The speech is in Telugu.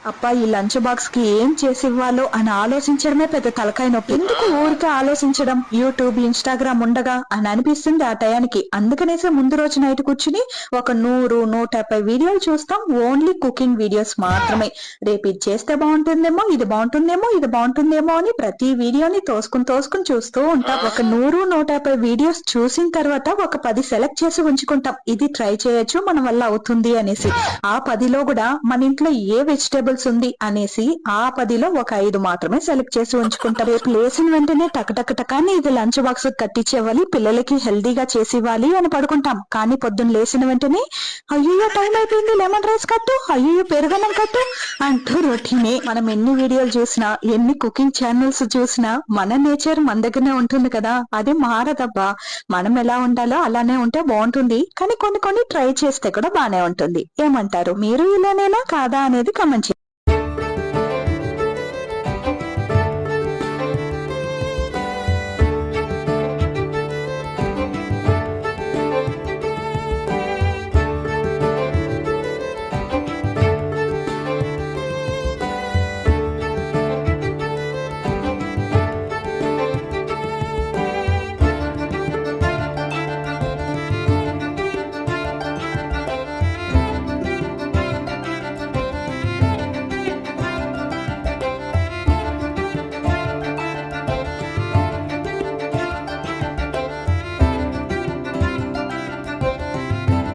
అబ్బా ఈ లంచ్ బాక్స్ కి ఏం చేసి ఇవ్వాలో అని ఆలోచించడమే పెద్ద తలకాయ నొప్పి. ఎందుకు ఊరికే ఆలోచించడం, యూట్యూబ్ ఇన్స్టాగ్రామ్ ఉండగా అని అనిపిస్తుంది ఆ టయానికి. అందుకనేసే ముందు రోజు నైట్ కూర్చుని ఒక 100-150 వీడియోలు చూస్తాం. ఓన్లీ కుకింగ్ వీడియోస్ మాత్రమే. రేపు ఇది చేస్తే బాగుంటుందేమో, ఇది బాగుంటుందేమో, ఇది బాగుంటుందేమో అని ప్రతి వీడియోని తోసుకుని చూస్తూ ఉంటాం. ఒక 100-150 వీడియోస్ చూసిన తర్వాత ఒక 10 సెలెక్ట్ చేసి ఉంచుకుంటాం. ఇది ట్రై చేయొచ్చు, మన వల్ల అవుతుంది అనేసి. ఆ 10లో కూడా మన ఇంట్లో ఏ వెజిటేబుల్స్ ఉంది అనేసి ఆ 10లో ఒక 5 మాత్రమే సెలెక్ట్ చేసి ఉంచుకుంటాం. రేపు లేసిన వెంటనే టకటకటకాని ఇది లంచ్ బాక్స్ కట్టించేవ్వాలి, పిల్లలకి హెల్దీగా చేసి ఇవ్వాలి అని పడుకుంటాం. కానీ పొద్దున్న లేచిన వెంటనే అయ్యో టైం అయిపోయింది, లెమన్ రైస్ కట్టు, అయ్యో పెరుగన్నం కట్టు అంటూ రొటీనే. మనం ఎన్ని వీడియోలు చూసినా, ఎన్ని కుకింగ్ ఛానల్స్ చూసినా మన నేచర్ మన దగ్గరనే ఉంటుంది కదా, అది మారదబ్బా. మనం ఎలా ఉండాలో అలానే ఉంటే బాగుంటుంది. కానీ కొన్ని ట్రై చేస్తే కూడా బానే ఉంటుంది. ఏమంటారు మీరు? ఇలానేనా కాదా అనేది కామెంట్ చేయండి.